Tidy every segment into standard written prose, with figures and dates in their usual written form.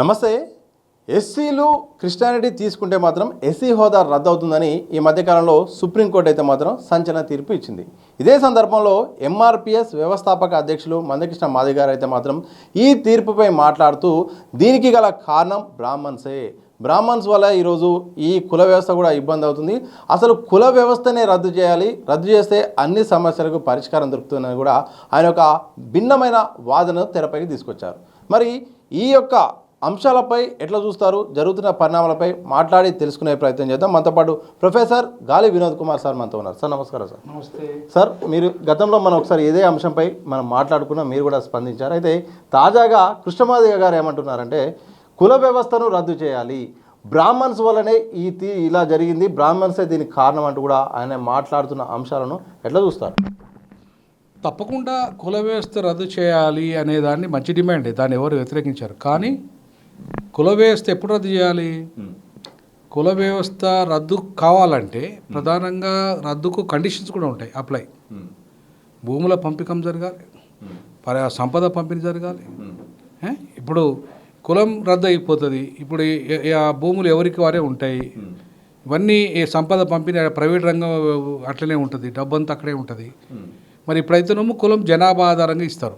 నమస్తే. ఎస్సీలు క్రిస్టియానిటీ తీసుకుంటే మాత్రం ఎస్సీ హోదా రద్దు అవుతుందని ఈ మధ్యకాలంలో సుప్రీంకోర్టు అయితే మాత్రం సంచలన తీర్పు ఇచ్చింది. ఇదే సందర్భంలో ఎంఆర్పిఎస్ వ్యవస్థాపక అధ్యక్షులు మందకృష్ణ మాదిగ గారు అయితే మాత్రం ఈ తీర్పుపై మాట్లాడుతూ దీనికి గల కారణం బ్రాహ్మణ్స్ వల్ల ఈరోజు ఈ కుల వ్యవస్థ కూడా ఇబ్బంది అవుతుంది. అసలు కుల వ్యవస్థనే రద్దు చేయాలి, రద్దు చేస్తే అన్ని సమస్యలకు పరిష్కారం దొరుకుతుందని కూడా ఆయన ఒక భిన్నమైన వాదనను తెరపైకి తీసుకొచ్చారు. మరి ఈ యొక్క అంశాలపై ఎట్లా చూస్తారు, జరుగుతున్న పరిణామాలపై మాట్లాడి తెలుసుకునే ప్రయత్నం చేద్దాం. మనతో పాటు ప్రొఫెసర్ గాలి వినోద్ కుమార్ సార్ మనతో ఉన్నారు. సార్ నమస్కారం. సార్ నమస్తే సార్. మీరు గతంలో మనం ఒకసారి ఇదే అంశంపై మనం మాట్లాడుకున్నాం, మీరు కూడా స్పందించారు. అయితే తాజాగా కృష్ణమాదిగ గారు ఏమంటున్నారంటే కుల వ్యవస్థను రద్దు చేయాలి, బ్రాహ్మణ్స్ వల్లనే ఇలా జరిగింది, బ్రాహ్మణ్సే దీనికి కారణం అంటూ కూడా ఆయన మాట్లాడుతున్న అంశాలను ఎట్లా చూస్తారు? తప్పకుండా కుల వ్యవస్థ రద్దు చేయాలి అనే దాన్ని మంచి డిమాండ్, దాన్ని ఎవరు వ్యతిరేకించారు. కానీ కుల వ్యవస్థ ఎప్పుడు రద్దు చేయాలి? కుల వ్యవస్థ రద్దు కావాలంటే ప్రధానంగా రద్దుకు కండిషన్స్ కూడా ఉంటాయి. అప్లై భూముల పంపికం జరగాలి, సంపద పంపిణీ జరగాలి. ఇప్పుడు కులం రద్దు అయిపోతుంది, ఇప్పుడు ఆ భూములు ఎవరికి వారే ఉంటాయి, ఇవన్నీ సంపద పంపిణీ ప్రైవేట్ రంగం అట్లనే ఉంటుంది, డబ్బు అంతా అక్కడే ఉంటుంది. మరి ఇప్పుడైతేనేమో కులం జనాభా ఆధారంగా ఇస్తారు,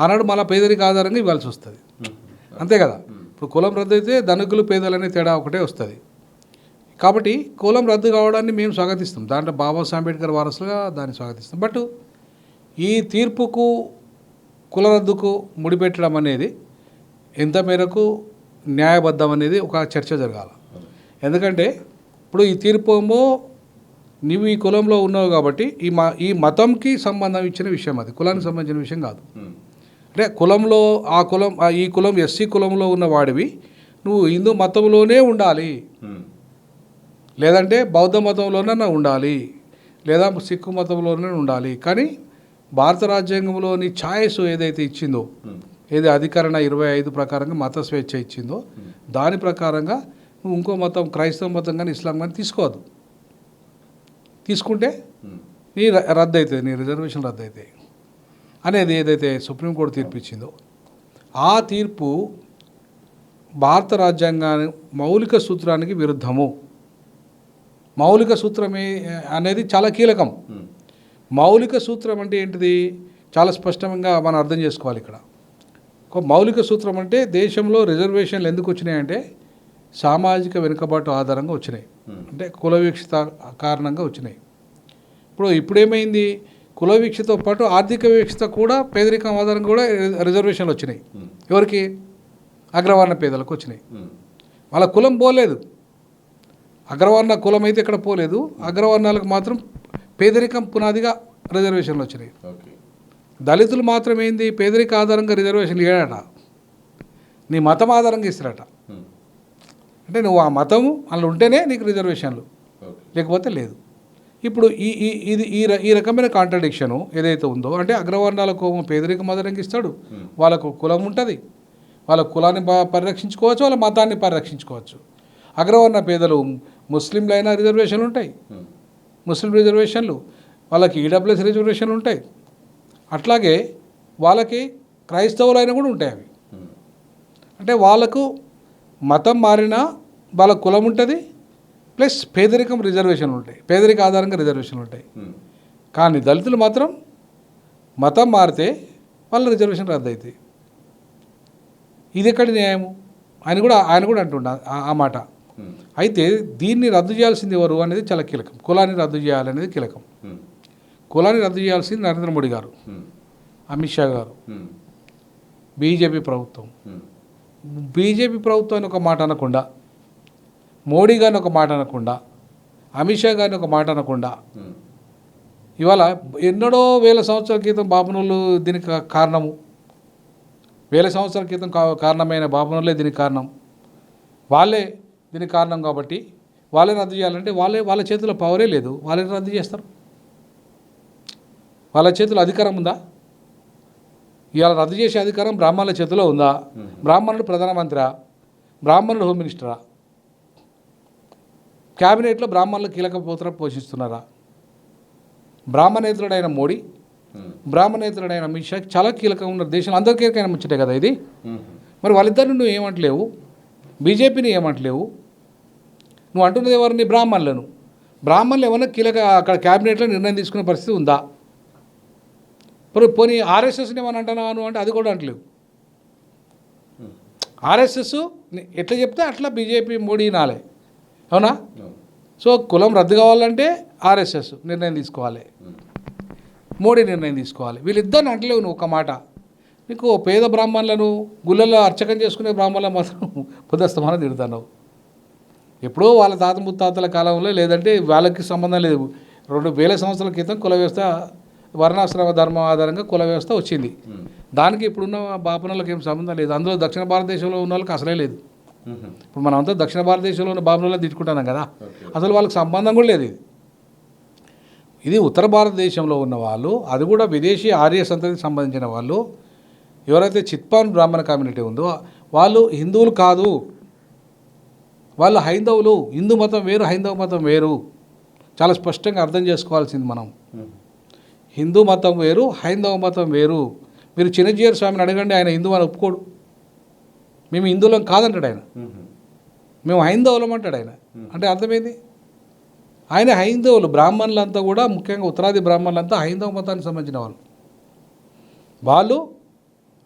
ఆనాడు మళ్ళీ పేదరిక ఆధారంగా ఇవ్వాల్సి వస్తుంది, అంతే కదా. ఇప్పుడు కులం రద్దు అయితే ధనికులు పేదలనే తేడా ఒకటే వస్తుంది. కాబట్టి కులం రద్దు కావడాన్ని మేము స్వాగతిస్తాం, దాంట్లో బాబాసాహెబ్ అంబేద్కర్ వారసులుగా దాన్ని స్వాగతిస్తాం. బట్ ఈ తీర్పుకు కుల రద్దుకు ముడిపెట్టడం అనేది ఎంత మేరకు న్యాయబద్ధం అనేది ఒక చర్చ జరగాలి. ఎందుకంటే ఇప్పుడు ఈ తీర్పు ఏమో నీవు ఈ కులంలో ఉన్నావు కాబట్టి ఈ మతంకి సంబంధం ఇచ్చిన విషయం, అది కులానికి సంబంధించిన విషయం కాదు. అంటే కులంలో ఈ కులం ఎస్సీ కులంలో ఉన్న వాడివి నువ్వు హిందూ మతంలోనే ఉండాలి, లేదంటే బౌద్ధ మతంలోనే ఉండాలి, లేదా సిక్కు మతంలోనే ఉండాలి. కానీ భారత రాజ్యాంగంలోని ఛాయిస్ ఏదైతే ఇచ్చిందో, ఏది అధికరణ 25 ప్రకారంగా మత స్వేచ్ఛ ఇచ్చిందో దాని ప్రకారంగా నువ్వు ఇంకో మతం, క్రైస్తవ మతం కానీ ఇస్లాం కానీ తీసుకోవద్దు. తీసుకుంటే నీ రద్దు అవుతుంది, నీ రిజర్వేషన్ రద్దు అవుతాయి అనేది ఏదైతే సుప్రీంకోర్టు తీర్పు ఇచ్చిందో ఆ తీర్పు భారత రాజ్యాంగాన్ని మౌలిక సూత్రానికి విరుద్ధము. మౌలిక సూత్రమే అనేది చాలా కీలకం. మౌలిక సూత్రం అంటే ఏంటిది చాలా స్పష్టంగా మనం అర్థం చేసుకోవాలి. ఇక్కడ ఒక మౌలిక సూత్రం అంటే దేశంలో రిజర్వేషన్లు ఎందుకు వచ్చినాయంటే సామాజిక వెనుకబాటు ఆధారంగా వచ్చినాయి, అంటే కుల వీక్షత కారణంగా వచ్చినాయి. ఇప్పుడు ఏమైంది, కుల వీక్షతో పాటు ఆర్థిక వీక్షత కూడా, పేదరికం ఆధారంగా కూడా రిజర్వేషన్లు వచ్చినాయి. ఎవరికి? అగ్రవర్ణ పేదలకు వచ్చినాయి. వాళ్ళ కులం పోలేదు, అగ్రవర్ణ కులం అయితే ఇక్కడ పోలేదు, అగ్రవర్ణాలకు మాత్రం పేదరికం పునాదిగా రిజర్వేషన్లు వచ్చినాయి. దళితులు మాత్రం ఏంది, పేదరిక ఆధారంగా రిజర్వేషన్లు ఇవ్వడట, నీ మతం ఆధారంగా ఇస్తారట. అంటే నువ్వు ఆ మతము అందులో ఉంటేనే నీకు రిజర్వేషన్లు, లేకపోతే లేదు. ఇప్పుడు ఈ రకమైన కాంట్రడిక్షను ఏదైతే ఉందో, అంటే అగ్రవర్ణాలకు పేదరికం ఆధారంగా ఇస్తాడు, వాళ్ళకు కులం ఉంటుంది, వాళ్ళ కులాన్ని పరిరక్షించుకోవచ్చు, వాళ్ళ మతాన్ని పరిరక్షించుకోవచ్చు. అగ్రవర్ణ పేదలు ముస్లింలైనా రిజర్వేషన్లు ఉంటాయి, ముస్లిం రిజర్వేషన్లు, వాళ్ళకి ఈడబ్ల్యూఎస్ రిజర్వేషన్లు ఉంటాయి. అట్లాగే వాళ్ళకి క్రైస్తవులైనా కూడా ఉంటాయి. అవి అంటే వాళ్ళకు మతం మారినా వాళ్ళ కులం ఉంటుంది, ప్లస్ పేదరికం రిజర్వేషన్లు ఉంటాయి, పేదరిక ఆధారంగా రిజర్వేషన్లు ఉంటాయి. కానీ దళితులు మాత్రం మతం మారితే వాళ్ళ రిజర్వేషన్ రద్దు అవుతాయి. ఇది ఎక్కడి న్యాయము? ఆయన కూడా అంటుండ ఆ మాట. అయితే దీన్ని రద్దు చేయాల్సింది ఎవరు అనేది చాలా కీలకం. కులాన్ని రద్దు చేయాలనేది కీలకం. కులాన్ని రద్దు చేయాల్సింది నరేంద్ర మోడీ గారు, అమిత్ షా గారు, బీజేపీ ప్రభుత్వం. బీజేపీ ప్రభుత్వాన్ని ఒక మాట అనకుండా, మోడీ గారిని ఒక మాట అనకుండా, అమిత్ షా గారిని ఒక మాట అనకుండా, ఇవాళ ఎన్నడో వేల సంవత్సరాల క్రితం బాపనోళ్ళు దీనికి కారణము, వేల సంవత్సరాల క్రితం కారణమైన బాపనోళ్ళే దీనికి కారణం, వాళ్ళే దీనికి కారణం. కాబట్టి వాళ్ళే రద్దు చేయాలంటే వాళ్ళ చేతిలో పవరే లేదు, వాళ్ళే రద్దు చేస్తారు. వాళ్ళ చేతిలో అధికారం ఉందా? ఇవాళ రద్దు చేసే అధికారం బ్రాహ్మణుల చేతిలో ఉందా? బ్రాహ్మణుడు ప్రధానమంత్రి, బ్రాహ్మణుడు హోమ్ మినిస్టరా, క్యాబినెట్లో బ్రాహ్మణులు కీలక పాత్ర పోషిస్తున్నారా? బ్రాహ్మణేతరుడైన మోడీ, బ్రాహ్మణేతరుడైన అమిత్ షా చాలా కీలకంగా ఉన్నారు. దేశంలో అందరికీ ముచ్చటే కదా ఇది. మరి వాళ్ళిద్దరిని నువ్వు ఏమంటలేవు, బీజేపీని ఏమంటలేవు, నువ్వు అంటున్నది ఎవరిని? బ్రాహ్మణులను. బ్రాహ్మణులు ఏమన్నా కీలక అక్కడ క్యాబినెట్లో నిర్ణయం తీసుకునే పరిస్థితి ఉందా? పోనీ ఆర్ఎస్ఎస్ని ఏమని అంటున్నావు అంటే అది కూడా అంటలేవు. ఆర్ఎస్ఎస్ ఎట్లా చెప్తే అట్లా బీజేపీ మోడీ నాలే, అవునా? సో కులం రద్దు కావాలంటే ఆర్ఎస్ఎస్ నిర్ణయం తీసుకోవాలి, మోడీ నిర్ణయం తీసుకోవాలి. వీళ్ళిద్దరిని అంటలేవు నువ్వు ఒక మాట. నీకు పేద బ్రాహ్మణులను గుళ్ళల్లో అర్చకం చేసుకునే బ్రాహ్మణులను మాత్రం పొద్దుస్తమానం తిడుతున్నావు. ఎప్పుడో వాళ్ళ తాత ముత్తాతల కాలంలో, లేదంటే వాళ్ళకి సంబంధం లేదు, 2000 సంవత్సరాల క్రితం కుల వ్యవస్థ, వర్ణాశ్రమ ధర్మం ఆధారంగా కుల వ్యవస్థ వచ్చింది. దానికి ఇప్పుడున్న బాపనలకు ఏం సంబంధం లేదు. అందులో దక్షిణ భారతదేశంలో ఉన్న వాళ్ళకి అసలే లేదు. ఇప్పుడు మనం అంతా దక్షిణ భారతదేశంలో ఉన్న బాపనలో తిట్టుకుంటున్నాం కదా, అసలు వాళ్ళకి సంబంధం కూడా లేదు. ఇది ఉత్తర భారతదేశంలో ఉన్న వాళ్ళు, అది కూడా విదేశీ ఆర్య సంతతికి సంబంధించిన వాళ్ళు, ఎవరైతే చిత్పాన్ బ్రాహ్మణ కమ్యూనిటీ ఉందో వాళ్ళు హిందువులు కాదు, వాళ్ళు హైందవులు. హిందూ మతం వేరు, హైందవ మతం వేరు. చాలా స్పష్టంగా అర్థం చేసుకోవాల్సింది మనం. హిందూ మతం వేరు, హైందవ మతం వేరు. మీరు చిన్నజీయర్ స్వామిని అడగండి, ఆయన హిందువు అని ఒప్పుకోడు. మేము హిందువులం కాదంటాడు ఆయన, మేము హైందవులం అంటాడు ఆయన. అంటే అర్థమైంది, ఆయన హైందవులు. బ్రాహ్మణులంతా కూడా, ముఖ్యంగా ఉత్తరాది బ్రాహ్మణులంతా హైందవ మతానికి సంబంధించిన వాళ్ళు, వాళ్ళు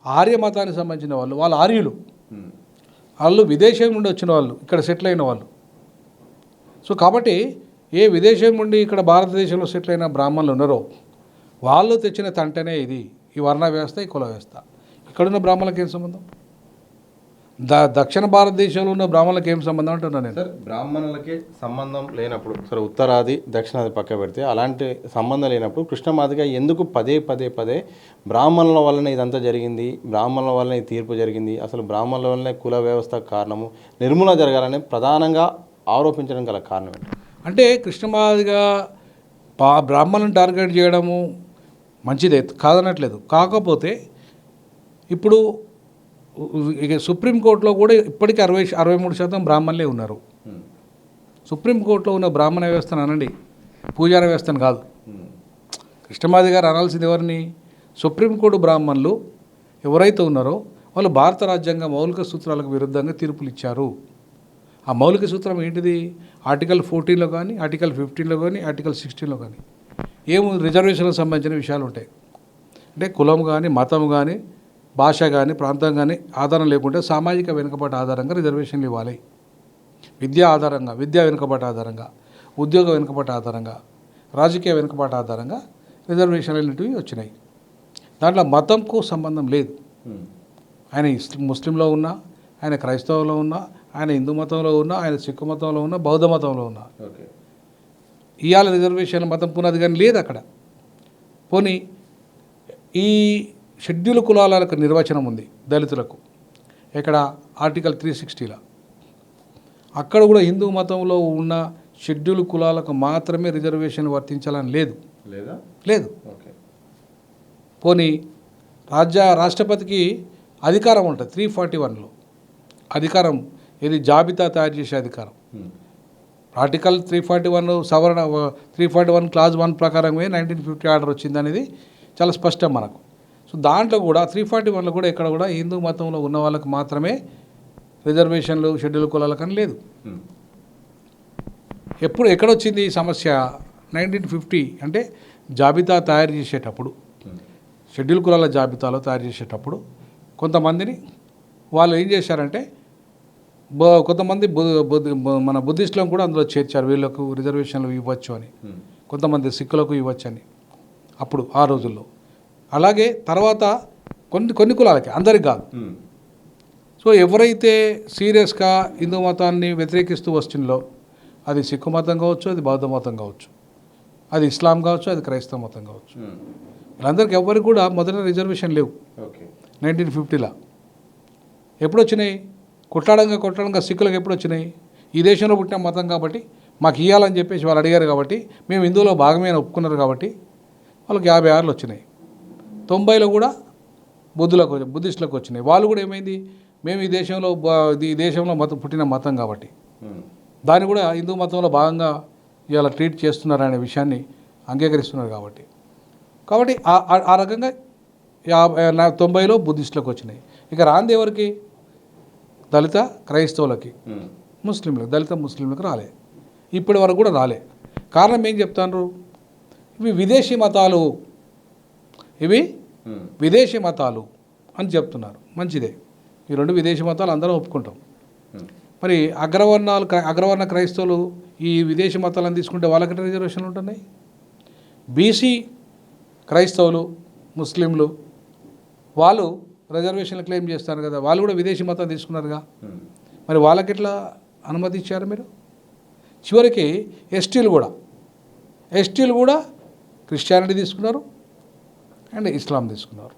ఆర్య మతానికి సంబంధించిన వాళ్ళు, వాళ్ళు ఆర్యులు. వాళ్ళు విదేశం నుండి వచ్చిన వాళ్ళు, ఇక్కడ సెటిల్ అయిన వాళ్ళు. సో కాబట్టి ఏ విదేశం నుండి ఇక్కడ భారతదేశంలో సెటిల్ అయిన బ్రాహ్మణులు ఉన్నారో వాళ్ళు తెచ్చిన తంటనే ఇది, ఈ వర్ణ వ్యవస్థ, ఈ కుల వ్యవస్థ. ఇక్కడున్న బ్రాహ్మణులకు ఏం సంబంధం? దక్షిణ భారతదేశంలో ఉన్న బ్రాహ్మణులకు ఏం సంబంధం అంటున్నాను నేను. సార్, బ్రాహ్మణులకి సంబంధం లేనప్పుడు, సరే ఉత్తరాది దక్షిణాది పక్క పెడితే, అలాంటి సంబంధం లేనప్పుడు కృష్ణమాదిగా ఎందుకు పదే బ్రాహ్మణుల వల్లనే ఇదంతా జరిగింది, బ్రాహ్మణుల వల్లనే ఈ తీర్పు జరిగింది, అసలు బ్రాహ్మణుల వల్లనే కుల వ్యవస్థ కారణము, నిర్మూలన జరగాలని ప్రధానంగా ఆరోపించడం గల కారణం ఏంటి? అంటే కృష్ణమాదిగా బ్రాహ్మణులను టార్గెట్ చేయడము మంచిదే, కాదనట్లేదు. కాకపోతే ఇప్పుడు ఇక సుప్రీంకోర్టులో కూడా ఇప్పటికీ 63% బ్రాహ్మణులే ఉన్నారు. సుప్రీంకోర్టులో ఉన్న బ్రాహ్మణ వ్యవస్థను అనండి, పూజార వ్యవస్థను కాదు. కృష్ణమాది గారు అనాల్సింది ఎవరిని? సుప్రీంకోర్టు బ్రాహ్మణులు ఎవరైతే ఉన్నారో వాళ్ళు భారత రాజ్యాంగ మౌలిక సూత్రాలకు విరుద్ధంగా తీర్పులు ఇచ్చారు. ఆ మౌలిక సూత్రం ఏంటిది? ఆర్టికల్ 14లో కానీ, ఆర్టికల్ 15లో కానీ, ఆర్టికల్ 16లో కానీ ఏమో రిజర్వేషన్లకు సంబంధించిన విషయాలు ఉంటాయి. అంటే కులం కానీ, మతం కానీ, భాష కానీ, ప్రాంతం కానీ ఆధారం లేకుంటే సామాజిక వెనుకబాటు ఆధారంగా రిజర్వేషన్లు ఇవ్వాలి. విద్యా ఆధారంగా, విద్యా వెనుకబాటు ఆధారంగా, ఉద్యోగ వెనుకబాటు ఆధారంగా, రాజకీయ వెనుకబాటు ఆధారంగా రిజర్వేషన్లు అనేటివి వచ్చినాయి. దాంట్లో మతంకు సంబంధం లేదు. ఆయన ముస్లింలో ఉన్నా, ఆయన క్రైస్తవంలో ఉన్నా, ఆయన హిందూ మతంలో ఉన్నా, ఆయన సిక్కు మతంలో ఉన్నా, బౌద్ధ మతంలో ఉన్నా, ఇవాళ రిజర్వేషన్ మతం పునాది కానీ లేదు అక్కడ. పోనీ ఈ షెడ్యూల్ కులాలకు నిర్వచనం ఉంది దళితులకు, ఇక్కడ ఆర్టికల్ 360లో. అక్కడ కూడా హిందూ మతంలో ఉన్న షెడ్యూల్ కులాలకు మాత్రమే రిజర్వేషన్ వర్తించాలని లేదు. పోనీ రాష్ట్రపతికి అధికారం ఉంటుంది 341లో. అధికారం ఇది జాబితా తయారు చేసే అధికారం. ఆర్టికల్ 341 సవరణ 341 క్లాజ్ 1 ప్రకారమే 1950 ఆర్డర్ వచ్చింది అనేది చాలా స్పష్టం మనకు. సో దాంట్లో కూడా 341లో కూడా ఇక్కడ కూడా హిందూ మతంలో ఉన్న వాళ్ళకి మాత్రమే రిజర్వేషన్లు షెడ్యూల్ కులాలకని లేదు. ఎక్కడొచ్చింది ఈ సమస్య? 1950 అంటే జాబితా తయారు చేసేటప్పుడు, షెడ్యూల్ కులాల జాబితాలో తయారు చేసేటప్పుడు కొంతమందిని వాళ్ళు ఏం చేశారంటే, కొంతమంది మన బుద్ధిస్టులను కూడా అందులో చేర్చారు. వీళ్ళకు రిజర్వేషన్లు ఇవ్వచ్చు అని, కొంతమంది సిక్కులకు ఇవ్వచ్చు అని అప్పుడు ఆ రోజుల్లో. అలాగే తర్వాత కొన్ని కులాలకి, అందరికి కాదు. సో ఎవరైతే సీరియస్గా హిందూ మతాన్ని వ్యతిరేకిస్తూ వస్తుందో, అది సిక్కు మతం కావచ్చు, అది బౌద్ధ మతం కావచ్చు, అది ఇస్లాం కావచ్చు, అది క్రైస్తవ మతం కావచ్చు, వీళ్ళందరికీ ఎవరికి కూడా మొదట రిజర్వేషన్ లేవు. 1950లో ఎప్పుడు వచ్చినాయి? కొట్లాడంగా సిక్కులకు ఎప్పుడు వచ్చినాయి? ఈ దేశంలో పుట్టిన మతం కాబట్టి మాకు ఇవ్వాలని చెప్పేసి వాళ్ళు అడిగారు కాబట్టి, మేము హిందువులో భాగమే అని ఒప్పుకున్నారు కాబట్టి వాళ్ళకి 56లో వచ్చినాయి. 90లో కూడా బుద్ధిస్టులకు వచ్చినాయి. వాళ్ళు కూడా ఏమైంది, మేము ఈ దేశంలో పుట్టిన మతం కాబట్టి దాన్ని కూడా హిందూ మతంలో భాగంగా ఇవాళ ట్రీట్ చేస్తున్నారనే విషయాన్ని అంగీకరిస్తున్నారు కాబట్టి ఆ రకంగా 90లో బుద్ధిస్టులకు వచ్చినాయి. ఇక రాంది ఎవరికి? దళిత క్రైస్తవులకి, ముస్లింలకు, దళిత ముస్లింలకు రాలే, ఇప్పటి వరకు కూడా రాలే. కారణం ఏం చెప్తాను, ఇవి విదేశీ మతాలు, ఇవి విదేశీ మతాలు అని చెప్తున్నారు. మంచిదే, ఈ రెండు విదేశీ మతాలు అందరం ఒప్పుకుంటాం. మరి అగ్రవర్ణ క్రైస్తవులు ఈ విదేశీ మతాలను తీసుకుంటే వాళ్ళకి రిజర్వేషన్లు ఉంటున్నాయి. బీసీ క్రైస్తవులు, ముస్లింలు వాళ్ళు రిజర్వేషన్లు క్లెయిమ్ చేస్తారు కదా, వాళ్ళు కూడా విదేశీ మతం తీసుకున్నారుగా, మరి వాళ్ళకి ఎట్లా అనుమతి ఇచ్చారు మీరు? చివరికి ఎస్టీలు కూడా క్రిస్టియానిటీ తీసుకున్నారు అండ్ ఇస్లాం తీసుకున్నారు,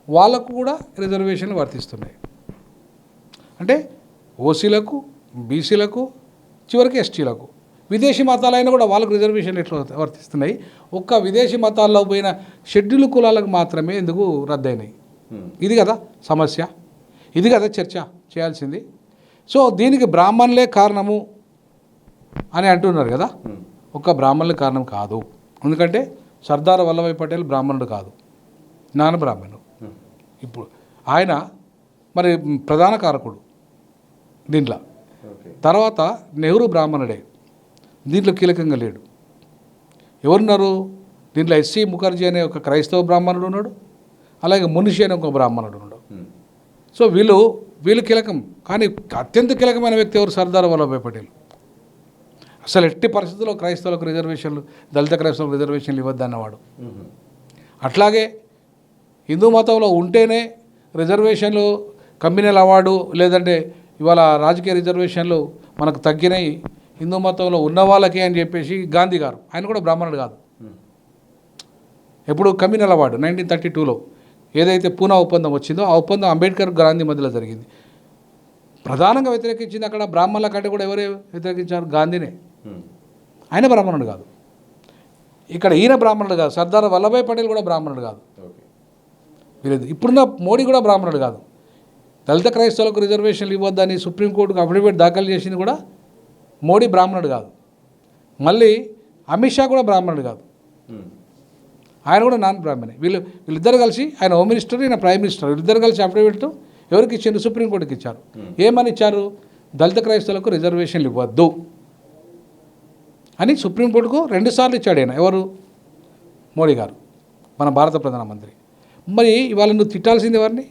వాళ్ళకు కూడా రిజర్వేషన్లు వర్తిస్తున్నాయి. అంటే ఓసీలకు, బీసీలకు, చివరికి ఎస్టీలకు, విదేశీ మతాలైనా కూడా వాళ్ళకు రిజర్వేషన్లు ఎట్లా వర్తిస్తున్నాయి? ఒక్క విదేశీ మతాల్లో పోయిన షెడ్యూల్ కులాలకు మాత్రమే ఎందుకు రద్దయినాయి? ఇది కదా సమస్య, ఇది కదా చర్చ చేయాల్సింది. సో దీనికి బ్రాహ్మణులే కారణము అని అంటున్నారు కదా, ఒక్క బ్రాహ్మణులే కారణం కాదు. ఎందుకంటే సర్దార్ వల్లభాయ్ పటేల్ బ్రాహ్మణుడు కాదు, నాన్న బ్రాహ్మణుడు. ఇప్పుడు ఆయన మరి ప్రధాన కారకుడు దీంట్లో. తర్వాత నెహ్రూ బ్రాహ్మణుడే, దీంట్లో కీలకంగా లేడు. ఎవరున్నారు దీంట్లో? ఎస్సీ ముఖర్జీ అనే ఒక క్రైస్తవ బ్రాహ్మణుడు ఉన్నాడు, అలాగే మునిషి అనే ఒక బ్రాహ్మణుడు ఉన్నాడు. సో వీళ్ళు కీలకం. కానీ అత్యంత కీలకమైన వ్యక్తి ఎవరు? సర్దార్ వల్లభాయ్ పటేల్. అసలు ఎట్టి పరిస్థితుల్లో క్రైస్తవులకు రిజర్వేషన్లు, దళిత క్రైస్తవులకు రిజర్వేషన్లు ఇవ్వద్దన్నవాడు. అట్లాగే హిందూ మతంలో ఉంటేనే రిజర్వేషన్లు, కమ్యూనల్ అవార్డు, లేదంటే ఇవాళ రాజకీయ రిజర్వేషన్లు మనకు తగ్గినాయి హిందూ మతంలో ఉన్న వాళ్ళకి అని చెప్పేసి గాంధీ గారు, ఆయన కూడా బ్రాహ్మణుడు కాదు, ఎప్పుడు కమ్యూనల్ అవార్డు 1932లో ఏదైతే పూనా ఒప్పందం వచ్చిందో ఆ ఒప్పందం అంబేద్కర్ గాంధీ మధ్యలో జరిగింది. ప్రధానంగా వ్యతిరేకించింది అక్కడ బ్రాహ్మణుల కంటే కూడా ఎవరే వ్యతిరేకించారు? గాంధీనే. ఆయన బ్రాహ్మణుడు కాదు. ఇక్కడ ఈయన బ్రాహ్మణుడు కాదు, సర్దార్ వల్లభాయ్ పటేల్ కూడా బ్రాహ్మణుడు కాదు. వీలేదు. ఇప్పుడున్న మోడీ కూడా బ్రాహ్మణుడు కాదు. దళిత క్రైస్తవులకు రిజర్వేషన్లు ఇవ్వద్దని సుప్రీంకోర్టుకు అఫిడవిట్ దాఖలు చేసింది కూడా మోడీ బ్రాహ్మణుడు కాదు. మళ్ళీ అమిత్ షా కూడా బ్రాహ్మణుడు కాదు, ఆయన కూడా నాన్ బ్రాహ్మణే. వీళ్ళిద్దరు కలిసి, ఆయన హోమ్ మినిస్టర్, ఈయన ప్రైమ్ మినిస్టర్, వీళ్ళిద్దరు కలిసి అఫిడవిట్ ఎవరికి ఇచ్చారు? సుప్రీంకోర్టుకి ఇచ్చారు. ఏమని ఇచ్చారు? దళిత క్రైస్తవులకు రిజర్వేషన్లు ఇవ్వద్దు అని సుప్రీంకోర్టుకు 2 సార్లు ఇచ్చాడు ఆయన. ఎవరు? మోడీ గారు, మన భారత ప్రధానమంత్రి. మరి ఇవాళ నువ్వు తిట్టాల్సింది ఎవరిని?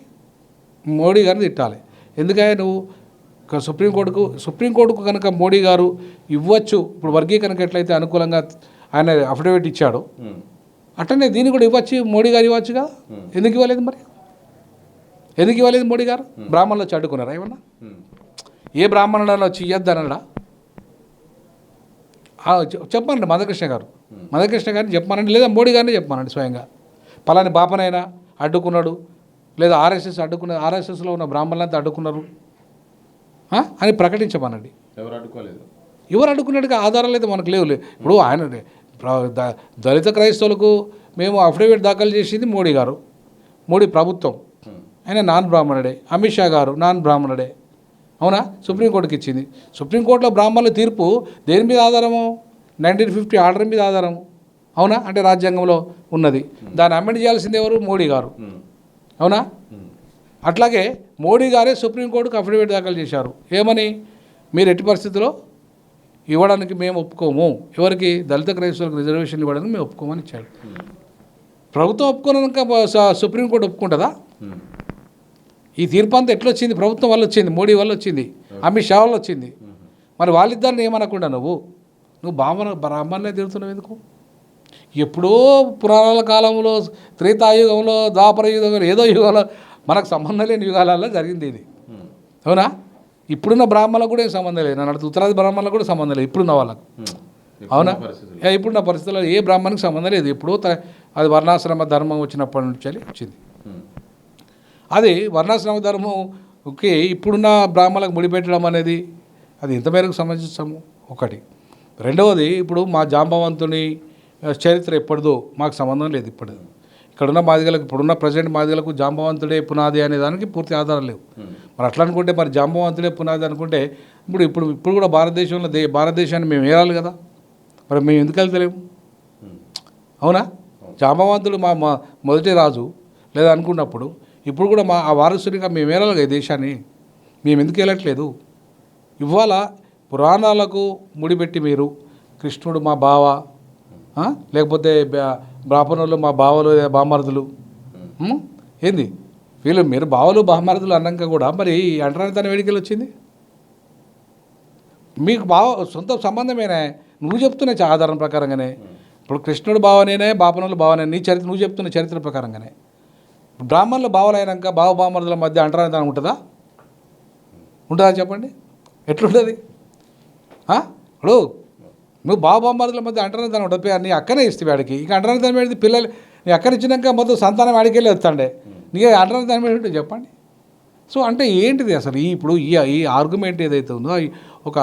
మోడీ గారిని తిట్టాలి. ఎందుకంటే నువ్వు సుప్రీంకోర్టుకు కనుక మోడీ గారు ఇవ్వచ్చు, ఇప్పుడు వర్గీకరణకు ఎట్లయితే అనుకూలంగా ఆయన అఫిడవిట్ ఇచ్చాడు, అట్లనే దీన్ని కూడా ఇవ్వచ్చు, మోడీ గారు ఇవ్వచ్చు కదా. ఎందుకు ఇవ్వలేదు మరి? ఎందుకు ఇవ్వలేదు మోడీ గారు? బ్రాహ్మణులు వచ్చి అడ్డుకున్నారా ఏమన్నా? ఏ బ్రాహ్మణులలో వచ్చి ఇవ్వద్దనడా? చెప్పానండి మదకృష్ణ గారిని చెప్పానండి, లేదా మోడీ గారిని చెప్పానండి స్వయంగా. పలాని బాపనైనా అడ్డుకున్నాడు, లేదా ఆర్ఎస్ఎస్ అడ్డుకున్న, ఆర్ఎస్ఎస్లో ఉన్న బ్రాహ్మణులంతా అడ్డుకున్నారు అని ప్రకటించమనండి. ఎవరు అడ్డుకున్నట్టుగా ఆధారాలు అయితే మనకు లేవు. ఇప్పుడు ఆయన దళిత క్రైస్తవులకు మేము అఫిడవిట్ దాఖలు చేసింది మోడీ గారు, మోడీ ప్రభుత్వం, ఆయన నాన్ బ్రాహ్మణుడే. అమిత్ షా గారు నాన్ బ్రాహ్మణుడే, అవునా? సుప్రీంకోర్టుకి ఇచ్చింది. సుప్రీంకోర్టులో బ్రాహ్మణుల తీర్పు దేని మీద ఆధారము? 1950 ఆర్డర్ మీద ఆధారము, అవునా? అంటే రాజ్యాంగంలో ఉన్నది. దాన్ని అమెండ్ చేయాల్సింది ఎవరు? మోడీ గారు, అవునా? అట్లాగే మోడీ గారే సుప్రీంకోర్టుకు అఫిడవిట్ దాఖలు చేశారు. ఏమని? మీరు ఎట్టి పరిస్థితుల్లో ఇవ్వడానికి మేము ఒప్పుకోము, ఎవరికి? దళిత క్రైస్తవులకు రిజర్వేషన్లు ఇవ్వడానికి మేము ఒప్పుకోమని ఇచ్చాడు. ప్రభుత్వం ఒప్పుకున్నాక సుప్రీంకోర్టు ఒప్పుకుంటుందా? ఈ తీర్పు అంతా ఎట్లా వచ్చింది? ప్రభుత్వం వల్ల వచ్చింది, మోడీ వల్ల వచ్చింది, అమిత్ షా వల్ల వచ్చింది. మరి వాళ్ళిద్దరిని ఏమనకుండా నువ్వు బ్రాహ్మణులే తిరుగుతున్నావు ఎందుకు? ఎప్పుడో పురాణాల కాలంలో, త్రేతాయుగంలో, ద్వాపర యుగంలో, ఏదో యుగంలో, మనకు సంబంధం లేని యుగాలలో జరిగింది ఇది, అవునా? ఇప్పుడున్న బ్రాహ్మణులకు కూడా ఏం సంబంధం లేదు, నన్ను ఉత్తరాది బ్రాహ్మణులకు కూడా సంబంధం లేదు ఇప్పుడున్న వాళ్ళకు, అవునా? ఇప్పుడున్న పరిస్థితుల్లో ఏ బ్రాహ్మణునికి సంబంధం లేదు. ఎప్పుడో అది వర్ణాశ్రమ ధర్మం వచ్చినప్పటి నుంచి వచ్చింది. అది వర్ణాశ్రమ ధర్మంకి ఇప్పుడున్న బ్రాహ్మణులకు ముడిపెట్టడం అనేది అది ఎంత మేరకు సమంజసము? ఒకటి. రెండవది, ఇప్పుడు మా జాంబవంతుని చరిత్ర ఎప్పటిదో మాకు సంబంధం లేదు. ఇక్కడున్న మాదిగలకు, ఇప్పుడున్న ప్రజెంట్ మాదిగలకు జాంబవంతుడే పునాది అనే దానికి పూర్తి ఆధారం లేవు. మరి అట్లా అనుకుంటే, మరి జాంబవంతుడే పునాది అనుకుంటే ఇప్పుడు కూడా భారతదేశాన్ని మేము ఏరాలి కదా, మరి మేము ఎందుకు వెళ్తలేము? అవునా? జాంబవంతుడు మా మొదటి రాజు లేదా అనుకున్నప్పుడు ఇప్పుడు కూడా ఆ వారసుడిగా మేము ఏరాలి కదా దేశాన్ని. మేము ఎందుకు వెళ్ళట్లేదు? ఇవాళ పురాణాలకు ముడిపెట్టి మీరు కృష్ణుడు మా బావ, లేకపోతే బ్రాహ్మణులు మా బావలు బామర్దులు, ఏంది వీళ్ళు మీరు బావలు బామర్దులు అన్నాక కూడా మరి అంటరానితనం వేడికెళ్ళి వచ్చింది? మీకు సొంత సంబంధమేనా? నువ్వు చెప్తున్న ఆధారం ప్రకారంగానే. ఇప్పుడు కృష్ణుడు బావనేనే, బాపనులు బావనే, నీ చరిత్ర నువ్వు చెప్తున్న చరిత్ర ప్రకారంగానే. బ్రాహ్మణులు బావలైనాక బావ బామర్దుల మధ్య అంటరానితనం ఉంటుందా? చెప్పండి, ఎట్లుంటుంది? ఇప్పుడు నువ్వు బావ బామర్దుల మధ్య అంటరానితనం ఉంటుంది. నీ అక్కనే ఇస్తే వాడికి ఇక అంటరానితనం ఏంటి? పిల్లలు నీ అక్కని ఇచ్చినాక మొత్తం సంతానం వాడికి వెళ్ళి వస్తాండే, నీకు అంటరానితనం ఏంటంటే చెప్పండి. సో అంటే ఏంటిది అసలు ఇప్పుడు ఈ ఆర్గ్యుమెంట్ ఏదైతే ఉందో ఒక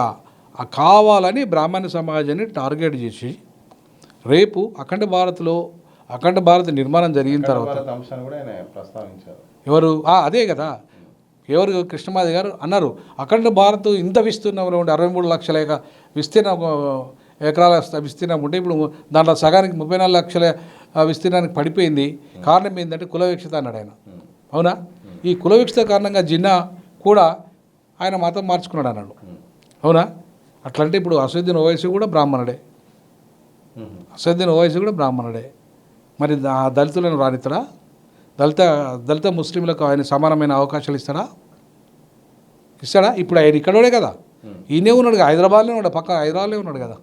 కావాలని బ్రాహ్మణ సమాజాన్ని టార్గెట్ చేసి రేపు అఖండ భారత్ నిర్మాణం జరిగిన తర్వాత ఎవరు అదే కదా, ఎవరు కృష్ణమాది గారు అన్నారు అఖండ భారత్ ఇంత విస్తీర్ణంలో ఉండే 63 లక్షల ఎకరాల విస్తీర్ణం ఉంటే ఇప్పుడు దాంట్లో సగానికి 34 లక్షల విస్తీర్ణానికి పడిపోయింది. కారణం ఏంటంటే కులవివక్షత అన్నాడు ఆయన. అవునా? ఈ కులవివక్షత కారణంగా జిన్నా కూడా ఆయన మతం మార్చుకున్నాడు అన్నాడు. అవునా? అట్లంటే ఇప్పుడు అసదుద్దీన్ ఓవైసీ కూడా బ్రాహ్మణుడే. మరి దళితులను రానిస్తాడా? దళిత ముస్లింలకు ఆయన సమానమైన అవకాశాలు ఇస్తాడా? ఇప్పుడు ఆయన ఇక్కడోడే కదా, ఈయనే ఉన్నాడు, హైదరాబాద్లో ఉన్నాడు, పక్క హైదరాబాద్లో ఉన్నాడు కదా.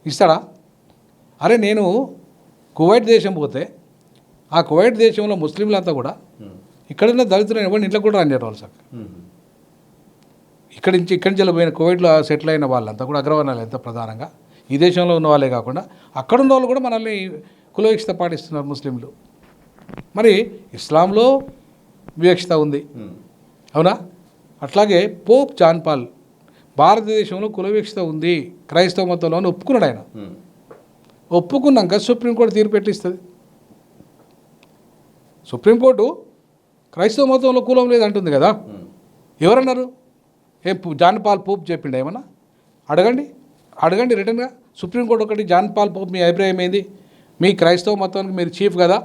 ఇస్తాడా? అరే నేను కువైట్ దేశం పోతే ఆ కువైట్ దేశంలో ముస్లింలంతా కూడా ఇక్కడున్న దళితులు ఎవరిని ఇంట్లో కూడా రానియరు వాళ్ళు సార్. ఇక్కడి నుంచి పోయిన కువైట్లో సెటిల్ అయిన వాళ్ళంతా కూడా అగ్రవర్ణాలు ఎంత ప్రధానంగా ఈ దేశంలో ఉన్న వాళ్ళే కాకుండా అక్కడున్న వాళ్ళు కూడా మనల్ని కులవివక్షత పాటిస్తున్నారు ముస్లింలు. మరి ఇస్లాంలో వివక్షత ఉంది, అవునా? అట్లాగే పోప్ జాన్ పాల్ భారతదేశంలో కులవివక్షత ఉంది క్రైస్తవ మతంలో ఒప్పుకున్నాడు. ఆయన ఒప్పుకున్నాక సుప్రీంకోర్టు తీర్పు పెట్టిస్తుంది. సుప్రీంకోర్టు క్రైస్తవ మతంలో కులం లేదంటుంది కదా. ఎవరన్నారు? జాన్ పాల్ పోప్ చెప్పిండు ఏమన్నా? అడగండి రిటర్న్గా. సుప్రీంకోర్టు ఒకటి జాన్ పాల్ పోప్ మీ అభిప్రాయం ఏంది? మీ క్రైస్తవ మతానికి మీరు చీఫ్ కదా,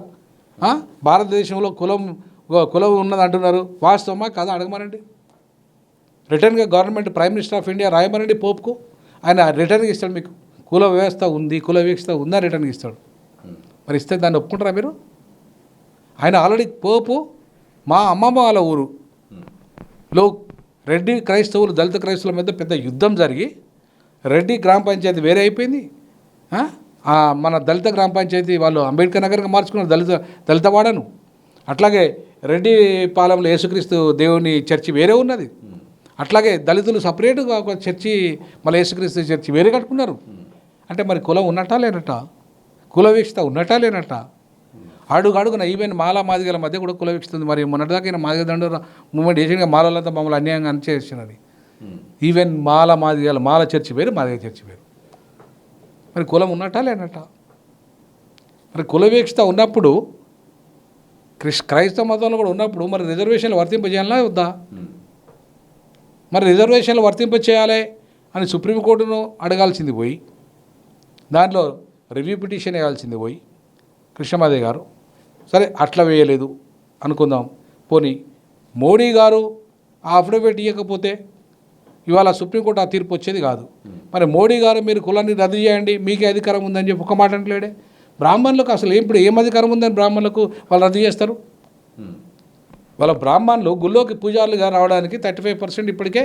భారతదేశంలో కులం ఉన్నది అంటున్నారు, వాస్తవమా కాదా అడగమనండి. రిటర్న్గా government prime minister of India రాయమనండి పోప్కు, ఆయన రిటర్న్గా ఇస్తాడు. మీకు కుల వివక్షత ఉందా రిటర్న్గా ఇస్తాడు. మరి ఇస్తే దాన్ని ఒప్పుకుంటారా మీరు? ఆయన ఆల్రెడీ పోపు మా అమ్మమ్మ వాళ్ళ ఊరులో రెడ్డి క్రైస్తవులు దళిత క్రైస్తవుల మధ్య పెద్ద యుద్ధం జరిగి రెడ్డి గ్రామ పంచాయతీ వేరే అయిపోయింది. మన దళిత గ్రామ పంచాయతీ వాళ్ళు అంబేద్కర్ నగర్గా మార్చుకున్నారు దళితవాడను. అట్లాగే రెడ్డి పాలెంలో యేసుక్రీస్తు దేవుని చర్చి వేరే ఉన్నది. అట్లాగే దళితులు సపరేట్గా ఒక చర్చి, మళ్ళీ యేసుక్రీస్తు చర్చి వేరే కట్టుకున్నారు. అంటే మరి కులం ఉన్నట్టా లేనట్ట? కులవివక్షత ఉన్నట్టా లేనట్ట? అడుగున ఈవెన్ మాలా మాదిగల మధ్య కూడా కులవివక్షత ఉంది. మరి మొన్నటిదాకా ఈయన మాదిగ దండ మూమెంట్ చేసిన మాలలంతా మమ్మల్ని అన్యాయంగా అనిచేసినది. ఈవెన్ మాల చర్చి వేరు, మాదిగ చర్చి వేరు. మరి కులం ఉన్నట్టా లేనట్ట? మరి కులవివక్షత ఉన్నప్పుడు క్రైస్తవ మతంలో కూడా ఉన్నప్పుడు మరి రిజర్వేషన్లు వర్తింపజేయాలా వద్దా? మరి రిజర్వేషన్లు వర్తింపచేయాలి అని సుప్రీంకోర్టును అడగాల్సింది పోయి దాంట్లో రివ్యూ పిటిషన్ వేయాల్సింది పోయి కృష్ణమాదే గారు సరే అట్లా వేయలేదు అనుకుందాం. పోనీ మోడీ గారు ఆ అఫిడవిట్ ఇవ్వకపోతే ఇవాళ సుప్రీంకోర్టు ఆ తీర్పు వచ్చేది కాదు. మరి మోడీ గారు మీరు కులాన్ని రద్దు చేయండి, మీకే అధికారం ఉందని చెప్పి ఒక మాట అంటలేడే. బ్రాహ్మణులకు అసలు ఇప్పుడు ఏం అధికారం ఉందని బ్రాహ్మణులకు వాళ్ళు రద్దు చేస్తారు? వాళ్ళ బ్రాహ్మణులు గుళ్ళోకి పూజారులుగా రావడానికి 35% ఇప్పటికే